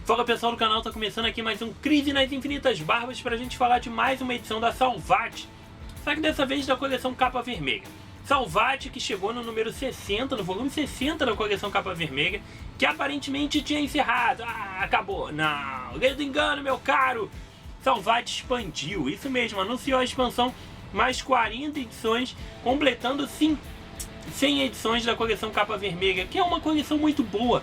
Fala pessoal do canal, tá começando aqui mais um Crise nas Infinitas Barbas pra gente falar de mais uma edição da Salvat, só que dessa vez da coleção Capa Vermelha. Salvat que chegou no número 60, no volume 60 da coleção Capa Vermelha, que aparentemente tinha encerrado. Acabou. Não, ledo engano, meu caro. Salvat expandiu, isso mesmo, anunciou a expansão, mais 40 edições, completando sim 100 edições da coleção Capa Vermelha, que é uma coleção muito boa.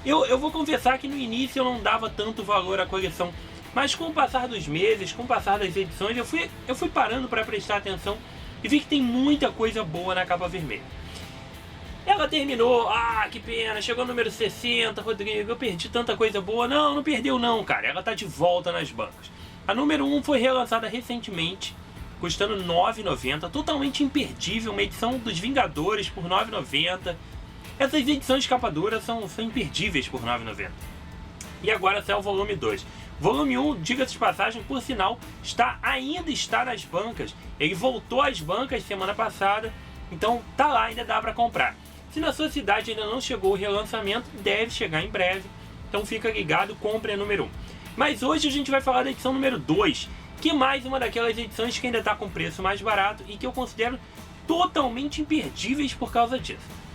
Eu vou confessar que no início eu não dava tanto valor à coleção, mas com o passar dos meses, com o passar das edições, eu fui parando para prestar atenção e vi que tem muita coisa boa na Capa Vermelha. Ela terminou, que pena, chegou no número 60, Rodrigo, eu perdi tanta coisa boa. Não perdeu não, cara, ela tá de volta nas bancas. A número 1 foi relançada recentemente, custando R$ 9,90, totalmente imperdível, uma edição dos Vingadores por R$ 9,90. Essas edições de capa dura são imperdíveis por R$ 9,90. E agora sai o volume 2. Volume 1, diga-se de passagem, por sinal, ainda está nas bancas. Ele voltou às bancas semana passada, então tá lá, ainda dá para comprar. Se na sua cidade ainda não chegou o relançamento, deve chegar em breve. Então fica ligado, compre a número 1. Mas hoje a gente vai falar da edição número 2, que é mais uma daquelas edições que ainda está com preço mais barato e que eu considero totalmente imperdíveis por causa disso.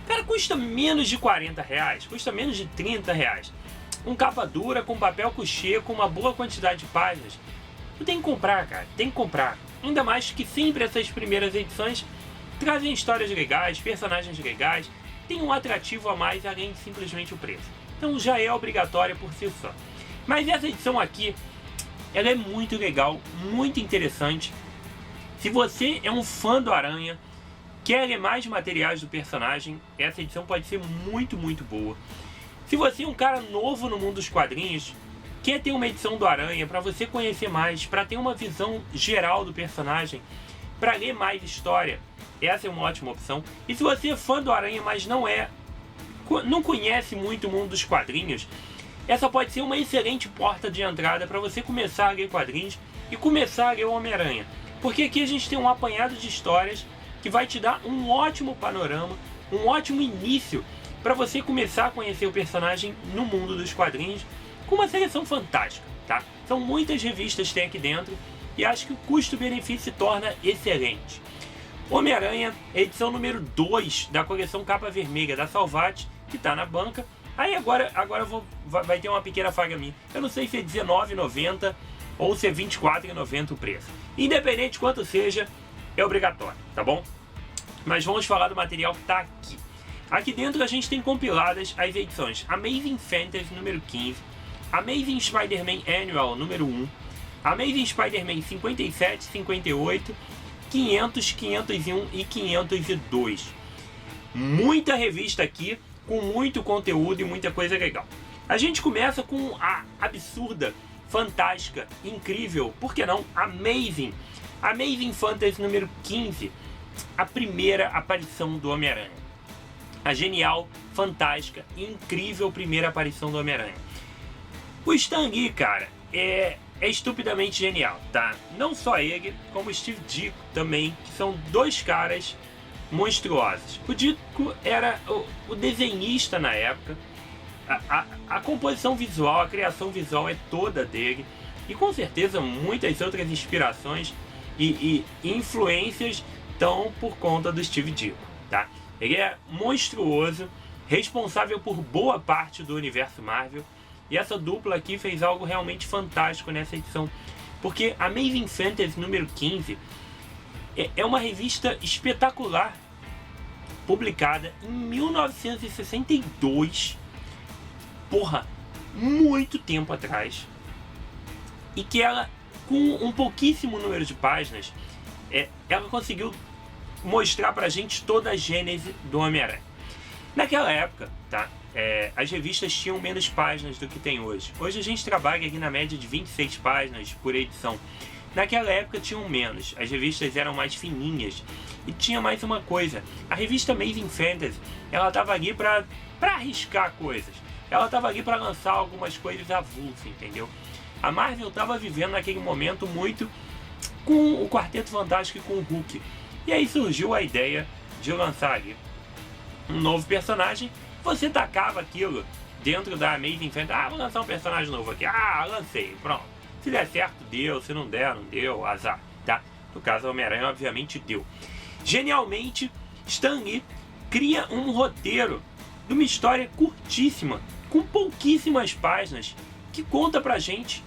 Cara, custa menos de R$40, custa menos de R$30. Um capa dura, com papel couché, com uma boa quantidade de páginas. Tu tem que comprar, cara, tem que comprar. Ainda mais que sempre essas primeiras edições trazem histórias legais, personagens legais, tem um atrativo a mais além de simplesmente o preço. Então já é obrigatória por si só. Mas essa edição aqui, ela é muito legal, muito interessante. Se você é um fã do Aranha, quer ler mais materiais do personagem, essa edição pode ser muito boa. Se você é um cara novo no mundo dos quadrinhos, quer ter uma edição do Aranha para você conhecer mais, para ter uma visão geral do personagem, para ler mais história, essa é uma ótima opção. E se você é fã do Aranha, mas não conhece muito o mundo dos quadrinhos, essa pode ser uma excelente porta de entrada para você começar a ler quadrinhos e começar a ler o Homem-Aranha. Porque aqui a gente tem um apanhado de histórias que vai te dar um ótimo panorama, um ótimo início para você começar a conhecer o personagem no mundo dos quadrinhos, com uma seleção fantástica, tá? São muitas revistas que tem aqui dentro e acho que o custo-benefício se torna excelente. Homem-Aranha, edição número 2 da coleção Capa Vermelha da Salvat, que está na banca. Aí agora vai ter uma pequena falha minha. Eu não sei se é R$19,90 ou se é R$24,90 o preço. Independente de quanto seja, é obrigatório, tá bom? Mas vamos falar do material que está aqui. Aqui dentro a gente tem compiladas as edições Amazing Fantasy número 15, Amazing Spider-Man Annual número 1, Amazing Spider-Man 57, 58, 500, 501 e 502. Muita revista aqui, com muito conteúdo e muita coisa legal. A gente começa com a absurda, fantástica, incrível, por que não, Amazing Fantasy número 15, a primeira aparição do Homem-Aranha. A genial, fantástica e incrível primeira aparição do Homem-Aranha. O Stan Lee, cara, é estupidamente genial, tá? Não só ele, como o Steve Ditko também, que são dois caras monstruosos. O Ditko era o desenhista na época, a composição visual, a criação visual é toda dele, e com certeza muitas outras inspirações e influências estão por conta do Steve Ditko, tá? Ele é monstruoso, responsável por boa parte do universo Marvel, e essa dupla aqui fez algo realmente fantástico nessa edição, porque Amazing Fantasy número 15 é uma revista espetacular, publicada em 1962, muito tempo atrás, e que ela, com um pouquíssimo número de páginas, ela conseguiu mostrar pra gente toda a gênese do Homem-Aranha. Naquela época, tá? As revistas tinham menos páginas do que tem hoje. Hoje a gente trabalha aqui na média de 26 páginas por edição. Naquela época tinham menos, as revistas eram mais fininhas. E tinha mais uma coisa, a revista Amazing Fantasy, ela estava ali para arriscar coisas. Ela estava ali para lançar algumas coisas avulsas, entendeu? A Marvel estava vivendo naquele momento muito com o Quarteto Fantástico e com o Hulk. E aí surgiu a ideia de lançar ali um novo personagem. Você tacava aquilo dentro da Amazing Fantasy. Vou lançar um personagem novo aqui. Lancei, pronto. Se der certo, deu. Se não der, não deu. Azar, tá? No caso, Homem-Aranha, obviamente, deu. Genialmente, Stan Lee cria um roteiro de uma história curtíssima, com pouquíssimas páginas, que conta pra gente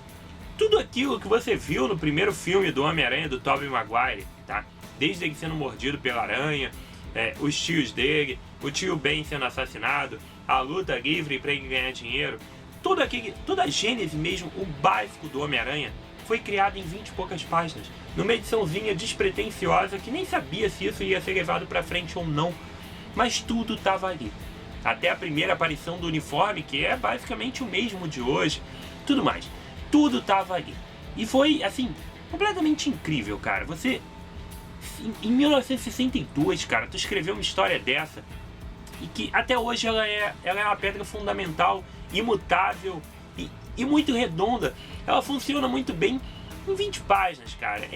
tudo aquilo que você viu no primeiro filme do Homem-Aranha, do Tobey Maguire, tá? Desde ele sendo mordido pela aranha, os tios dele, o tio Ben sendo assassinado, a luta livre para ele ganhar dinheiro, toda a gênese mesmo, o básico do Homem-Aranha, foi criado em 20 e poucas páginas, numa ediçãozinha despretensiosa que nem sabia se isso ia ser levado pra frente ou não, mas tudo tava ali. Até a primeira aparição do uniforme, que é basicamente o mesmo de hoje, tudo mais. Tudo tava ali. E foi, assim, completamente incrível, cara. Você, em 1962, cara, tu escreveu uma história dessa, e que até hoje ela é uma pedra fundamental, imutável e muito redonda. Ela funciona muito bem em 20 páginas, cara.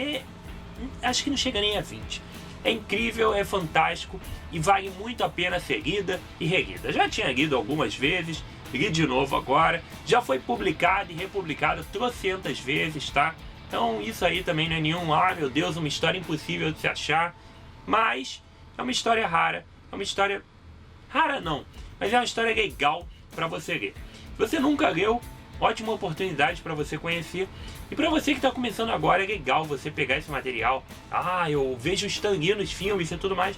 Acho que não chega nem a 20. É incrível, é fantástico e vale muito a pena ser lida e relida. Já tinha lido algumas vezes, li de novo agora. Já foi publicado e republicado trocentas vezes, tá? Então isso aí também não é nenhum, meu Deus, uma história impossível de se achar. Mas é uma história rara. É uma história... rara não, mas é uma história legal para você ler. Se você nunca leu, ótima oportunidade para você conhecer. E para você que está começando agora, é legal você pegar esse material. Eu vejo o Stan Lee nos filmes e tudo mais.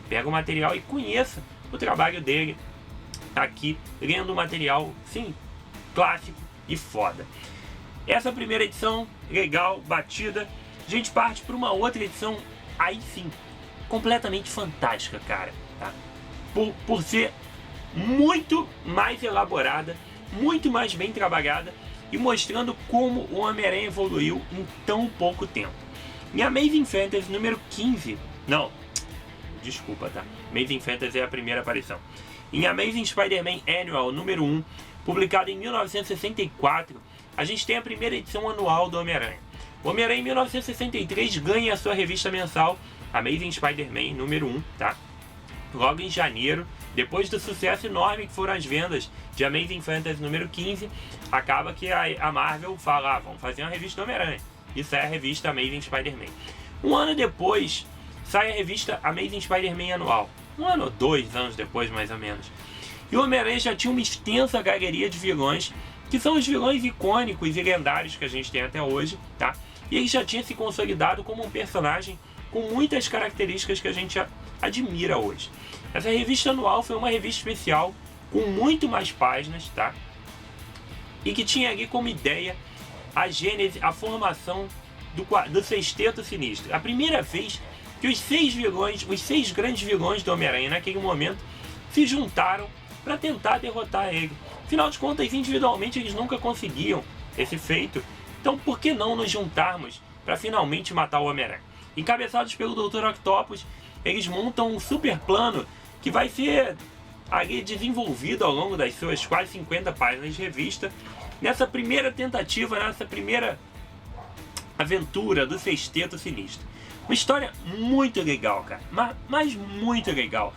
Pega o material e conheça o trabalho dele aqui, lendo o material, sim, clássico e foda. Essa primeira edição, legal, batida. A gente parte para uma outra edição, aí sim, completamente fantástica, cara, tá? Por ser muito mais elaborada, muito mais bem trabalhada e mostrando como o Homem-Aranha evoluiu em tão pouco tempo. Em Amazing Fantasy número 15, não, desculpa, tá? Amazing Fantasy é a primeira aparição. Em Amazing Spider-Man Annual número 1, publicado em 1964, a gente tem a primeira edição anual do Homem-Aranha. O Homem-Aranha em 1963 ganha a sua revista mensal, Amazing Spider-Man número 1, tá? Logo em janeiro, depois do sucesso enorme que foram as vendas de Amazing Fantasy número 15, acaba que a Marvel fala, vamos fazer uma revista do Homem-Aranha. E sai a revista Amazing Spider-Man. Um ano depois, sai a revista Amazing Spider-Man anual. Um ano ou 2 anos depois, mais ou menos. E o Homem-Aranha já tinha uma extensa galeria de vilões, que são os vilões icônicos e lendários que a gente tem até hoje, tá? E ele já tinha se consolidado como um personagem com muitas características que a gente admira hoje. Essa revista anual foi uma revista especial com muito mais páginas, tá? E que tinha ali como ideia a gênese, a formação do Sexteto Sinistro. A primeira vez que os 6 grandes vilões do Homem-Aranha naquele momento se juntaram para tentar derrotar ele. Afinal de contas, individualmente eles nunca conseguiam esse feito. Então por que não nos juntarmos para finalmente matar o Homem-Aranha? Encabeçados pelo Dr. Octopus, eles montam um super plano que vai ser ali desenvolvido ao longo das suas quase 50 páginas de revista, nessa primeira tentativa, nessa primeira aventura do Sexteto Sinistro. Uma história muito legal, cara, mas muito legal.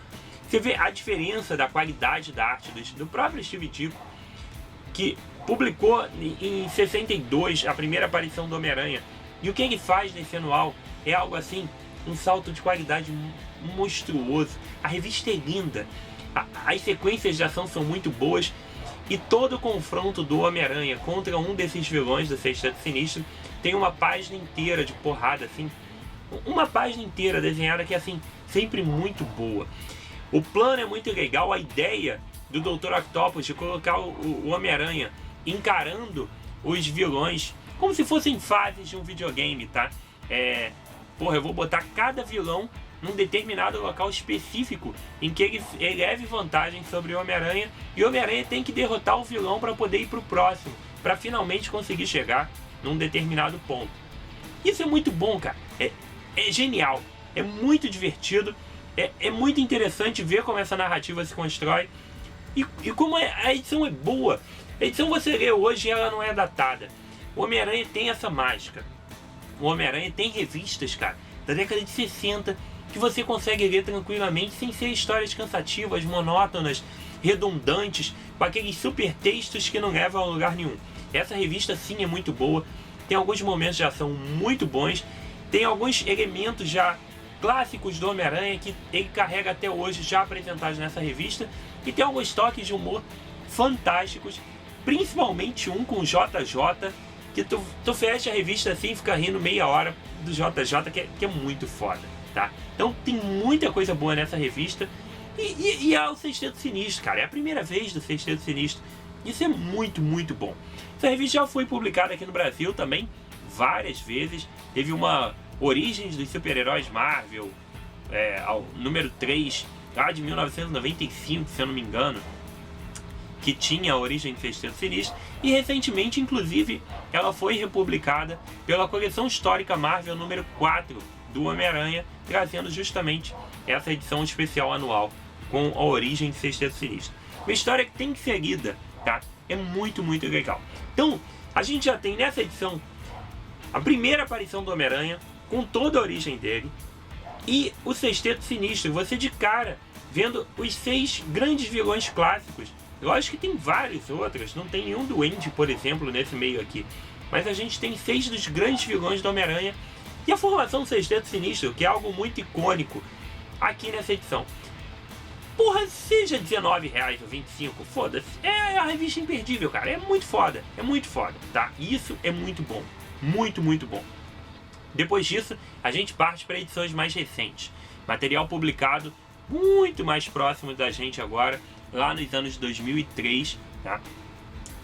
Você vê a diferença da qualidade da arte do próprio Steve Ditko, que publicou em 62 a primeira aparição do Homem-Aranha, e o que ele faz nesse anual é algo assim, um salto de qualidade monstruoso. A revista é linda, as sequências de ação são muito boas, e todo o confronto do Homem-Aranha contra um desses vilões do Sexteto Sinistro tem uma página inteira de porrada, assim, uma página inteira desenhada que é assim, sempre muito boa. O plano é muito legal, a ideia do Dr. Octopus de colocar o Homem-Aranha encarando os vilões como se fossem fases de um videogame, tá? Eu vou botar cada vilão num determinado local específico em que ele leve vantagem sobre o Homem-Aranha, e o Homem-Aranha tem que derrotar o vilão para poder ir pro próximo, para finalmente conseguir chegar num determinado ponto. Isso é muito bom, cara. É genial, é muito divertido, é muito interessante ver como essa narrativa se constrói e como a edição é boa. A edição você lê hoje e ela não é datada. O Homem-Aranha tem essa mágica. O Homem-Aranha tem revistas, cara, da década de 60 que você consegue ler tranquilamente sem ser histórias cansativas, monótonas, redundantes, com aqueles super textos que não levam a lugar nenhum. Essa revista sim é muito boa, tem alguns momentos de ação muito bons, tem alguns elementos já clássicos do Homem-Aranha que ele carrega até hoje já apresentados nessa revista, e tem alguns toques de humor fantásticos, principalmente um com o JJ, que tu fecha a revista assim e fica rindo meia hora do JJ, que é muito foda, tá? Então tem muita coisa boa nessa revista, e é o Sexteto Sinistro, cara, é a primeira vez do Sexteto Sinistro, isso é muito, muito bom. Essa revista já foi publicada aqui no Brasil também, várias vezes, teve uma Origens dos Super-Heróis Marvel, ao número 3, lá de 1995, se eu não me engano, que tinha a origem do Sexteto Sinistro, e recentemente, inclusive, ela foi republicada pela coleção histórica Marvel número 4 do Homem-Aranha, trazendo justamente essa edição especial anual com a origem do Sexteto Sinistro. Uma história que tem que ser lida, tá? É muito, muito legal. Então, a gente já tem nessa edição a primeira aparição do Homem-Aranha, com toda a origem dele, e o Sexteto Sinistro, você de cara vendo os 6 grandes vilões clássicos. Lógico que tem vários outros, não tem nenhum duende, por exemplo, nesse meio aqui, mas a gente tem 6 dos grandes vilões do Homem-Aranha e a formação do Sexteto Sinistro, que é algo muito icônico aqui nessa edição. Porra, seja R$19 ou 25, foda-se, é a revista imperdível, cara, é muito foda, tá? Isso é muito bom, muito, muito bom. Depois disso, a gente parte para edições mais recentes, material publicado muito mais próximo da gente agora, lá nos anos 2003, tá?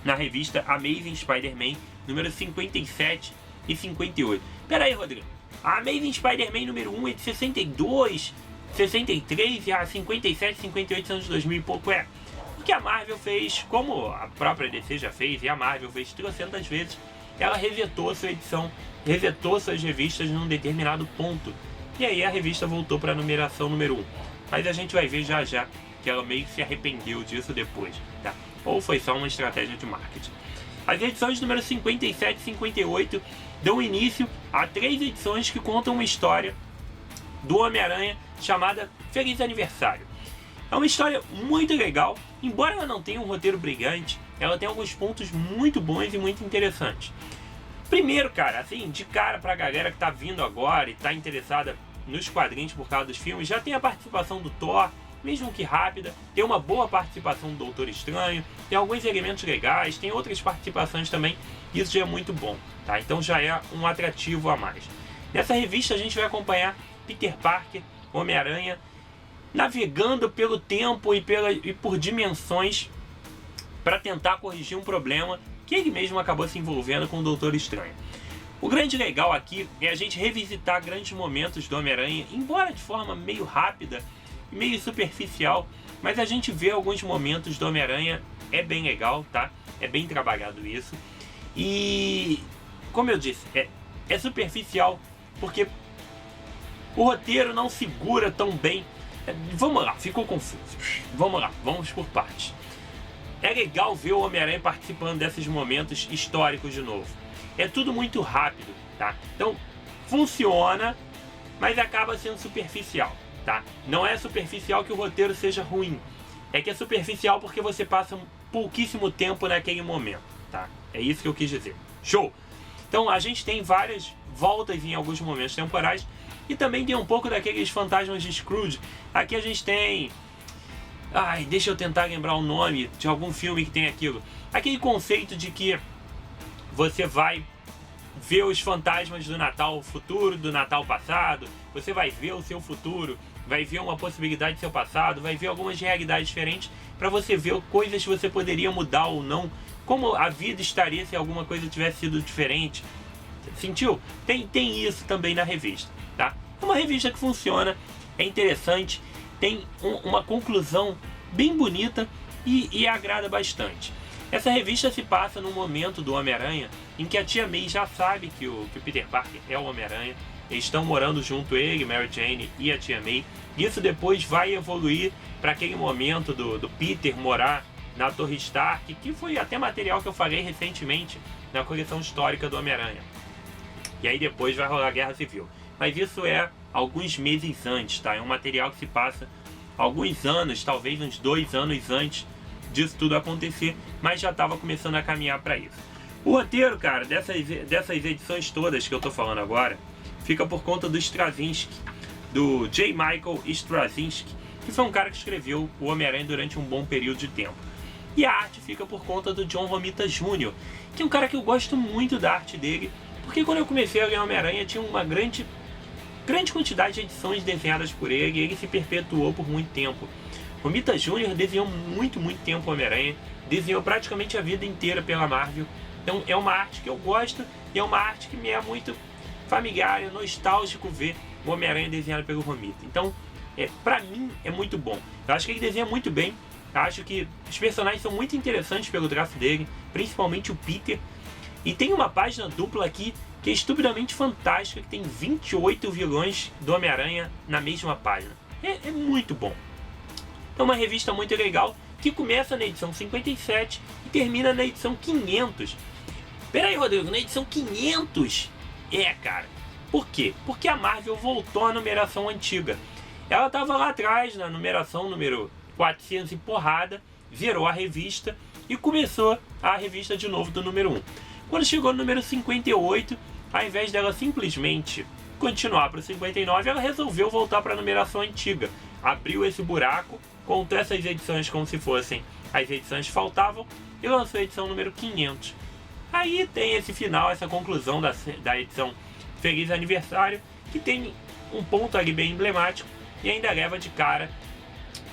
Na revista Amazing Spider-Man, número 57 e 58. Pera aí, Rodrigo, a Amazing Spider-Man número 1 é de 62, 63 e a 57 e 58 são de 2000 e pouco, O que a Marvel fez, como a própria DC já fez, e a Marvel fez trocentas vezes, ela resetou sua edição, resetou suas revistas num determinado ponto. E aí a revista voltou para a numeração número 1. Mas a gente vai ver já já que ela meio que se arrependeu disso depois, tá? Ou foi só uma estratégia de marketing. As edições número 57 e 58 dão início a 3 edições que contam uma história do Homem-Aranha chamada Feliz Aniversário. É uma história muito legal, embora ela não tenha um roteiro brilhante, ela tem alguns pontos muito bons e muito interessantes. Primeiro, cara, assim, de cara pra galera que tá vindo agora e tá interessada nos quadrinhos por causa dos filmes, já tem a participação do Thor, mesmo que rápida, tem uma boa participação do Doutor Estranho, tem alguns elementos legais, tem outras participações também, isso já é muito bom, tá? Então já é um atrativo a mais. Nessa revista a gente vai acompanhar Peter Parker, Homem-Aranha, navegando pelo tempo e por dimensões para tentar corrigir um problema que ele mesmo acabou se envolvendo com o Doutor Estranho. O grande legal aqui é a gente revisitar grandes momentos do Homem-Aranha, embora de forma meio rápida e meio superficial, mas a gente vê alguns momentos do Homem-Aranha, é bem legal, tá? É bem trabalhado isso. E, como eu disse, é superficial porque o roteiro não segura tão bem. Vamos lá, ficou confuso. Vamos lá, vamos por partes. É legal ver o Homem-Aranha participando desses momentos históricos de novo. É tudo muito rápido, tá? Então, funciona, mas acaba sendo superficial, tá? Não é superficial que o roteiro seja ruim. É que é superficial porque você passa um pouquíssimo tempo naquele momento, tá? É isso que eu quis dizer. Show! Então, a gente tem várias voltas em alguns momentos temporais e também tem um pouco daqueles fantasmas de Scrooge. Aqui a gente tem... Ai, deixa eu tentar lembrar o nome de algum filme que tem aquilo. Aquele conceito de que você vai ver os fantasmas do Natal futuro, do Natal passado, você vai ver o seu futuro, vai ver uma possibilidade do seu passado, vai ver algumas realidades diferentes para você ver coisas que você poderia mudar ou não, como a vida estaria se alguma coisa tivesse sido diferente. Sentiu? Tem isso também na revista, tá? É uma revista que funciona, é interessante, tem uma conclusão bem bonita e agrada bastante. Essa revista se passa num momento do Homem-Aranha em que a Tia May já sabe que o Peter Parker é o Homem-Aranha. Eles estão morando junto, ele, Mary Jane e a Tia May. Isso depois vai evoluir para aquele momento do Peter morar na Torre Stark, que foi até material que eu falei recentemente na coleção histórica do Homem-Aranha. E aí depois vai rolar a Guerra Civil. Mas isso é alguns meses antes, tá? É um material que se passa alguns anos, talvez uns 2 anos antes disso tudo acontecer, mas já estava começando a caminhar para isso. O roteiro, cara, dessas edições todas que eu tô falando agora, fica por conta do Straczynski, do J. Michael Straczynski, que foi um cara que escreveu o Homem-Aranha durante um bom período de tempo. E a arte fica por conta do John Romita Jr., que é um cara que eu gosto muito da arte dele, porque quando eu comecei a ler Homem-Aranha tinha uma grande quantidade de edições desenhadas por ele, e ele se perpetuou por muito tempo. Romita Jr. desenhou muito tempo o Homem-Aranha, desenhou praticamente a vida inteira pela Marvel. Então é uma arte que eu gosto e é uma arte que me é muito familiar, é nostálgico ver o Homem-Aranha desenhado pelo Romita. Então, pra mim, é muito bom. Eu acho que ele desenha muito bem. Eu acho que os personagens são muito interessantes pelo traço dele, principalmente o Peter. E tem uma página dupla aqui que é estupidamente fantástica, que tem 28 vilões do Homem-Aranha na mesma página. É muito bom. Então uma revista muito legal, que começa na edição 57 e termina na edição 500. Pera aí, Rodrigo, na edição 500? Cara. Por quê? Porque a Marvel voltou à numeração antiga. Ela estava lá atrás, na numeração número 400 e porrada, zerou a revista e começou a revista de novo do número 1. Quando chegou no número 58, ao invés dela simplesmente continuar para o 59, ela resolveu voltar para a numeração antiga. Abriu esse buraco, contou essas edições como se fossem as edições que faltavam e lançou a edição número 500. Aí tem esse final, essa conclusão da edição Feliz Aniversário, que tem um ponto ali bem emblemático e ainda leva de cara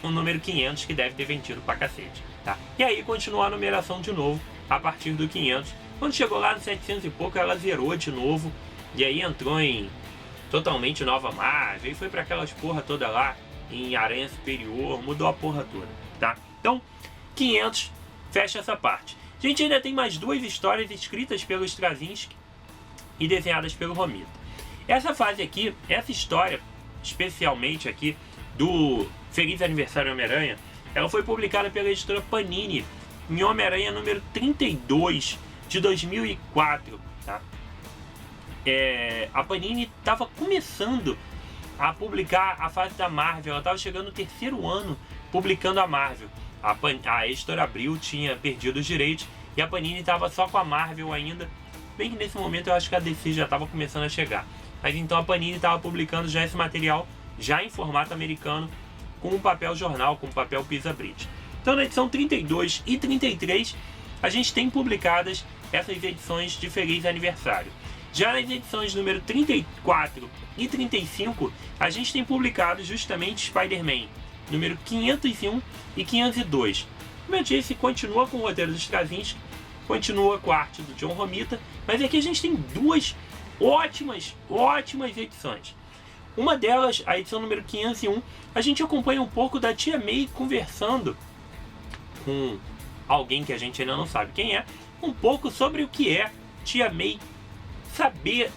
o número 500, que deve ter vendido pra cacete, tá? E aí continua a numeração de novo a partir do 500. Quando chegou lá no 700 e pouco, ela zerou de novo e aí entrou em totalmente nova Marvel e foi pra aquelas porra toda lá em Aranha Superior, mudou a porra toda, tá? Então, 500 fecha essa parte. A gente ainda tem mais 2 histórias escritas pelo Straczynski e desenhadas pelo Romita. Essa fase aqui, essa história, especialmente aqui, do Feliz Aniversário Homem-Aranha, ela foi publicada pela editora Panini em Homem-Aranha número 32 de 2004, tá? A Panini estava começando a publicar a fase da Marvel, ela estava chegando no 3º ano publicando a Marvel. A editora Abril tinha perdido os direitos e a Panini estava só com a Marvel ainda, bem que nesse momento eu acho que a DC já estava começando a chegar. Mas então a Panini estava publicando já esse material, já em formato americano, com um papel jornal, com um papel Pisa-Brit. Então na edição 32 e 33, a gente tem publicadas essas edições de Feliz Aniversário. Já nas edições número 34 e 35, a gente tem publicado justamente Spider-Man, número 501 e 502. Como eu disse, continua com o roteiro dos Straczynski, continua com a arte do John Romita, mas aqui a gente tem 2 ótimas edições. Uma delas, a edição número 501, a gente acompanha um pouco da Tia May conversando com alguém que a gente ainda não sabe quem é, um pouco sobre o que é Tia May saber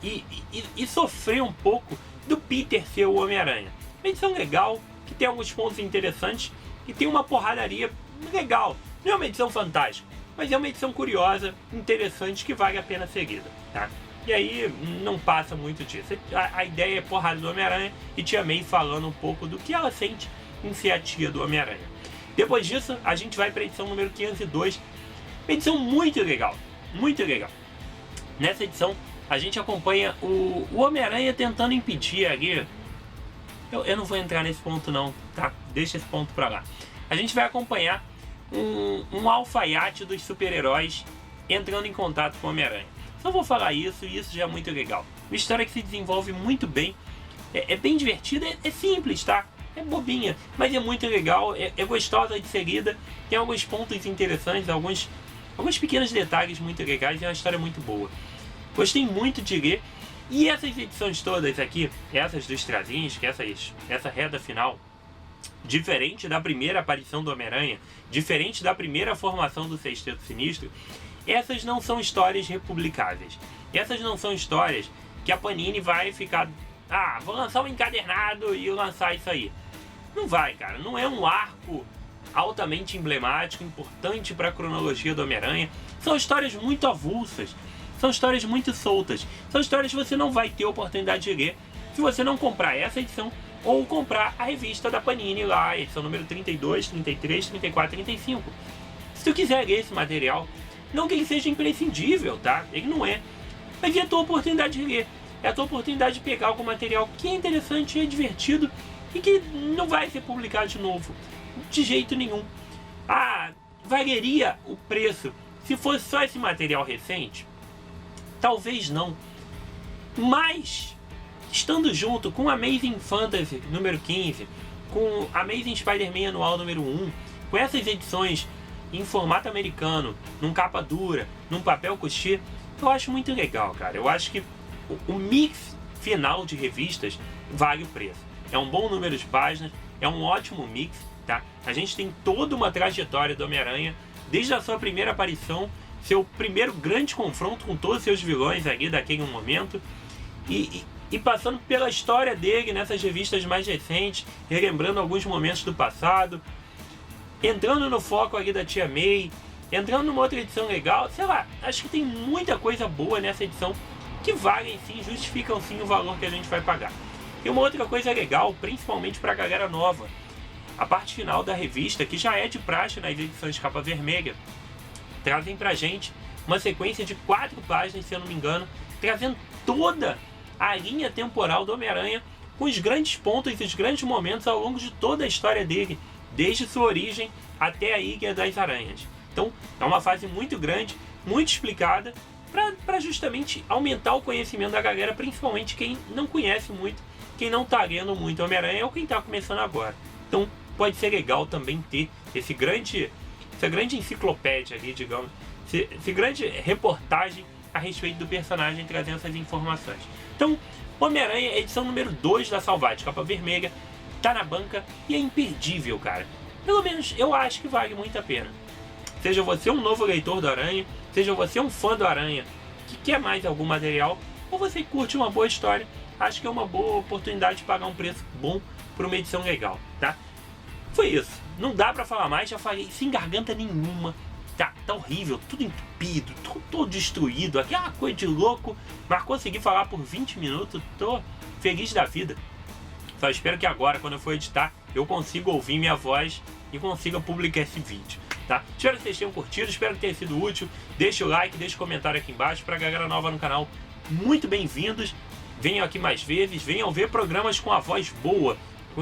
e sofrer um pouco do Peter ser o Homem-Aranha. Uma edição legal, que tem alguns pontos interessantes e tem uma porradaria legal. Não é uma edição fantástica, mas é uma edição curiosa, interessante, que vale a pena ser lida, tá? E aí não passa muito disso. A ideia é porrada do Homem-Aranha e Tia May falando um pouco do que ela sente em ser a tia do Homem-Aranha. Depois disso, a gente vai para a edição número 502, uma edição muito legal, muito legal. Nessa edição, a gente acompanha o Homem-Aranha tentando impedir ali. Eu não vou entrar nesse ponto não, tá? Deixa esse ponto pra lá. A gente vai acompanhar um alfaiate dos super-heróis entrando em contato com o Homem-Aranha. Só vou falar isso, e isso já é muito legal. Uma história que se desenvolve muito bem, é bem divertida, é simples, tá? É bobinha, mas é muito legal, é gostosa de ser lida, tem alguns pontos interessantes, alguns pequenos detalhes muito legais, e é uma história muito boa. Gostei muito de ler, e essas edições todas aqui, essas do Straczynski, essa reta final, diferente da primeira aparição do Homem-Aranha, diferente da primeira formação do Sexteto Sinistro, essas não são histórias republicáveis. Essas não são histórias que a Panini vai ficar... Ah, vou lançar um encadernado e lançar isso aí. Não vai, cara. Não é um arco altamente emblemático, importante para a cronologia do Homem-Aranha. São histórias muito avulsas. São histórias muito soltas. São histórias que você não vai ter oportunidade de ler se você não comprar essa edição ou comprar a revista da Panini lá, edição número 32, 33, 34, 35. Se tu quiser ler esse material, não que ele seja imprescindível, tá? Ele não é. Mas é a tua oportunidade de ler. É a tua oportunidade de pegar algum material que é interessante, é divertido e que não vai ser publicado de novo. De jeito nenhum. Ah, valeria o preço se fosse só esse material recente? Talvez não. Mas, estando junto com Amazing Fantasy número 15, com Amazing Spider-Man anual número 1, com essas edições em formato americano, num capa dura, num papel couché, eu acho muito legal, cara. Eu acho que o mix final de revistas vale o preço. É um bom número de páginas, é um ótimo mix, tá? A gente tem toda uma trajetória do Homem-Aranha, desde a sua primeira aparição, seu primeiro grande confronto com todos os seus vilões ali daquele momento, e passando pela história dele nessas revistas mais recentes, relembrando alguns momentos do passado, entrando no foco ali da Tia May, entrando numa outra edição legal, sei lá, acho que tem muita coisa boa nessa edição que valem sim, justificam sim o valor que a gente vai pagar. E uma outra coisa legal, principalmente para a galera nova, a parte final da revista, que já é de praxe nas edições de capa vermelha, trazem pra gente uma sequência de 4 páginas, se eu não me engano, trazendo toda a linha temporal do Homem-Aranha, com os grandes pontos e os grandes momentos ao longo de toda a história dele, desde sua origem até a Ilha das Aranhas. Então é uma fase muito grande, muito explicada, para justamente aumentar o conhecimento da galera, principalmente quem não conhece muito, quem não está lendo muito Homem-Aranha ou quem está começando agora. Então pode ser legal também ter essa grande enciclopédia ali, digamos, essa grande reportagem a respeito do personagem, trazendo essas informações. Então, Homem-Aranha, edição número 2 da Salvati, capa vermelha, tá na banca e é imperdível, cara. Pelo menos eu acho que vale muito a pena. Seja você um novo leitor do Aranha, seja você um fã do Aranha que quer mais algum material, ou você curte uma boa história, acho que é uma boa oportunidade de pagar um preço bom por uma edição legal, tá? Foi isso. Não dá pra falar mais, já falei sem garganta nenhuma. Tá horrível, tudo entupido, todo destruído, aquela coisa de louco, mas consegui falar por 20 minutos, tô feliz da vida. Só espero que agora, quando eu for editar, eu consiga ouvir minha voz e consiga publicar esse vídeo, tá? Espero que vocês tenham curtido, espero que tenha sido útil. Deixa o like, deixa o comentário aqui embaixo. Pra galera nova no canal, muito bem-vindos. Venham aqui mais vezes, venham ver programas com a voz boa,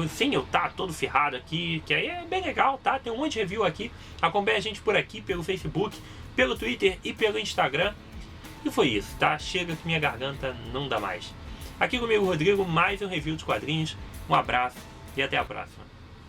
sem eu estar todo ferrado aqui, que aí é bem legal, tá? Tem um monte de review aqui. Acompanha a gente por aqui, pelo Facebook, pelo Twitter e pelo Instagram. E foi isso, tá? Chega que minha garganta não dá mais. Aqui comigo, Rodrigo, mais um review de quadrinhos. Um abraço e até a próxima.